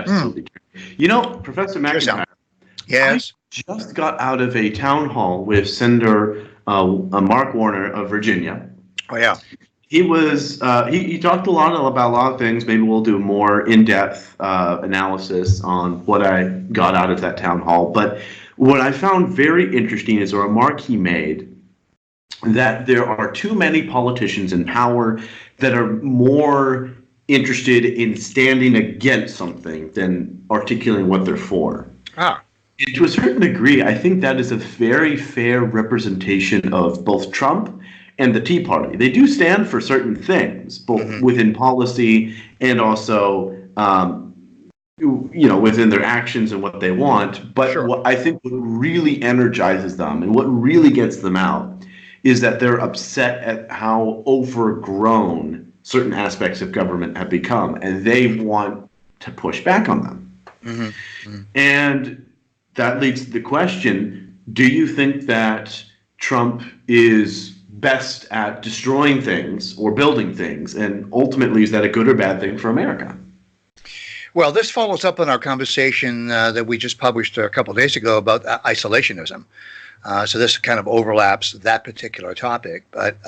absolutely true. You know, Professor McIntyre, Yes. I just got out of a town hall with Senator Mark Warner of Virginia. Oh, yeah. He was he talked a lot about a lot of things. Maybe we'll do more in-depth analysis on what I got out of that town hall. But what I found very interesting is a remark he made that there are too many politicians in power that are more interested in standing against something than articulating what they're for. Ah. And to a certain degree, I think that is a very fair representation of both Trump and the Tea Party. They do stand for certain things, both within policy and also, within their actions and what they want. But Sure. what I think what really energizes them and what really gets them out is that they're upset at how overgrown certain aspects of government have become, and they want to push back on them. And that leads to the question, do you think that Trump is best at destroying things or building things? And ultimately, is that a good or bad thing for America? Well, this follows up on our conversation that we just published a couple of days ago about isolationism. So this kind of overlaps that particular topic. But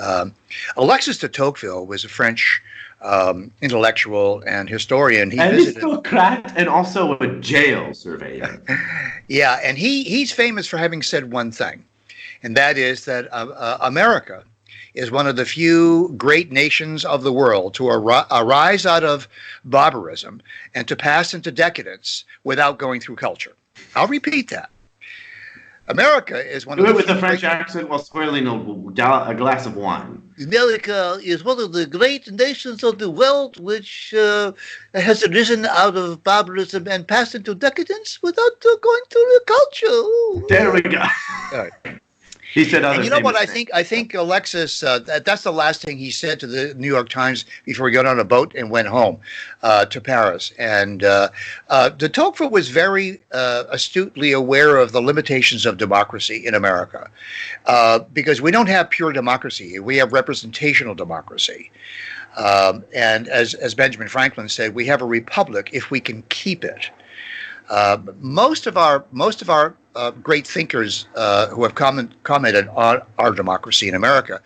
Alexis de Tocqueville was a French intellectual and historian. He visited, aristocrat and also a jail surveyor. Yeah, and he's famous for having said one thing, and that is that America is one of the few great nations of the world to arise out of barbarism and to pass into decadence without going through culture. I'll repeat that. America is one of the with a French accent while swirling a glass of wine. America is one of the great nations of the world which has arisen out of barbarism and passed into decadence without going through the culture. Ooh. There we go. All right. He said other And you know what? things. I think Alexis, that's the last thing he said to the New York Times before he got on a boat and went home to Paris. And de Tocqueville was very astutely aware of the limitations of democracy in America, because we don't have pure democracy. We have representational democracy. And as Benjamin Franklin said, we have a republic if we can keep it. Most of our great thinkers who have commented on our democracy in America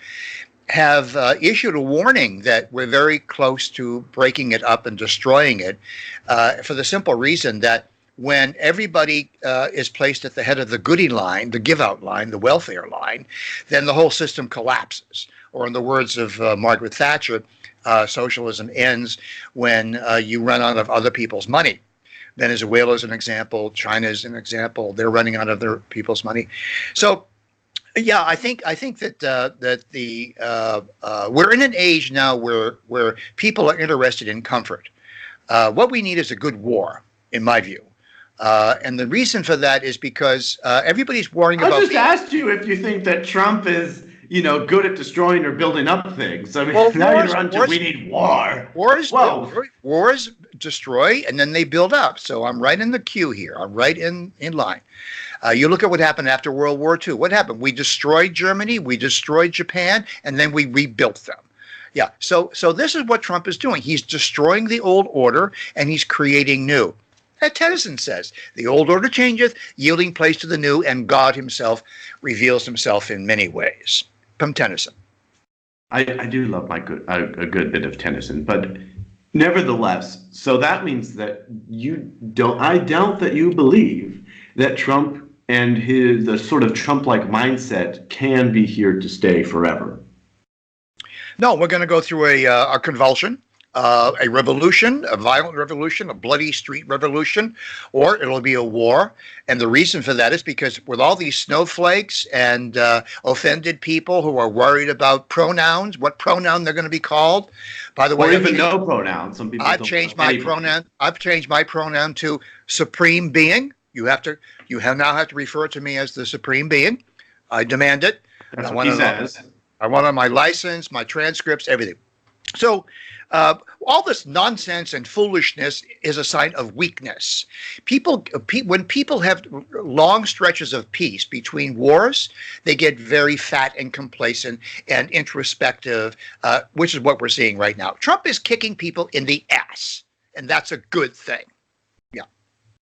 have issued a warning that we're very close to breaking it up and destroying it, for the simple reason that when everybody is placed at the head of the goody line, the give out line, the welfare line, then the whole system collapses. Or in the words of Margaret Thatcher, socialism ends when you run out of other people's money. Venezuela is an example. China is an example. They're running out of their people's money. So, yeah, I think that we're in an age now where people are interested in comfort. What we need is a good war, in my view. And the reason for that is because everybody's worrying about. I just asked you if you think that Trump is, good at destroying or building up things. I mean, now you're on to we need war. Wars destroy and then they build up. So I'm right in the queue here. I'm right in line. You look at what happened after World War II. What happened? We destroyed Germany, we destroyed Japan, and then we rebuilt them. Yeah. So this is what Trump is doing. He's destroying the old order and he's creating new. As Tennyson says, the old order changeth, yielding place to the new, and God himself reveals himself in many ways. From Tennyson. I do love a good bit of Tennyson, but nevertheless, so that means that I doubt that you believe that Trump and the sort of Trump-like mindset can be here to stay forever. No, we're going to go through a convulsion, a revolution, a violent revolution, a bloody street revolution, or it'll be a war. And the reason for that is because with all these snowflakes and offended people who are worried about pronouns, what pronoun they're going to be called. By the way, or even no pronoun. Some people I've changed my pronoun. I've changed my pronoun to supreme being. You now have to refer to me as the supreme being. I demand it. That's what he says. I want on my license, my transcripts, everything. So all this nonsense and foolishness is a sign of weakness. When people have long stretches of peace between wars, they get very fat and complacent and introspective, which is what we're seeing right now. Trump is kicking people in the ass, and that's a good thing. Yeah.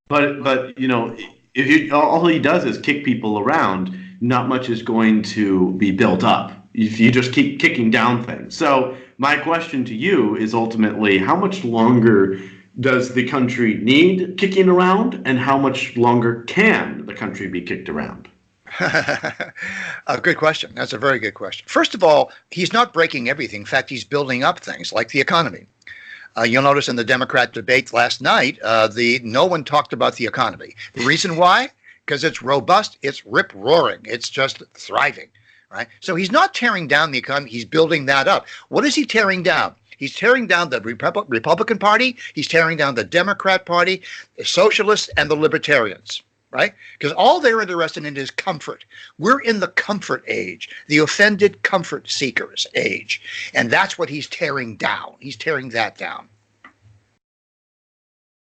But if all he does is kick people around, not much is going to be built up if you just keep kicking down things. So my question to you is ultimately, how much longer does the country need kicking around, and how much longer can the country be kicked around? A good question. That's a very good question. First of all, he's not breaking everything. In fact, he's building up things like the economy. You'll notice in the Democrat debate last night, no one talked about the economy. The reason why? Because it's robust, it's rip-roaring, it's just thriving, right? So he's not tearing down the economy, he's building that up. What is he tearing down? He's tearing down the Republican Party, he's tearing down the Democrat Party, the Socialists, and the Libertarians. Right? Because all they're interested in is comfort. We're in the comfort age, the offended comfort seekers age. And that's what he's tearing down. He's tearing that down.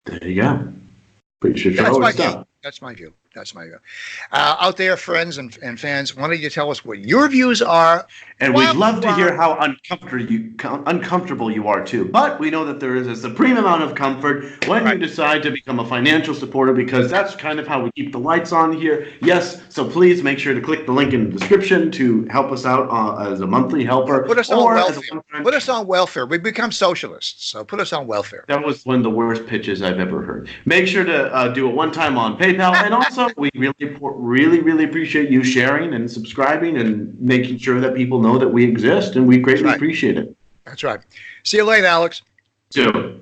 There you go. Pretty straightforward stuff. That's my view. That's my view. Out there, friends and fans, why don't you tell us what your views are? And we'd love to hear how uncomfortable you are too. But we know that there is a supreme amount of comfort when you decide to become a financial supporter, because that's kind of how we keep the lights on here. Yes, so please make sure to click the link in the description to help us out as a monthly helper. Put us on welfare. Put us on welfare. We become socialists, so put us on welfare. That was one of the worst pitches I've ever heard. Make sure to do a one-time on PayPal, and also we really appreciate you sharing and subscribing and making sure that people know that we exist, and we greatly appreciate it. That's right. See you later, Alex. So.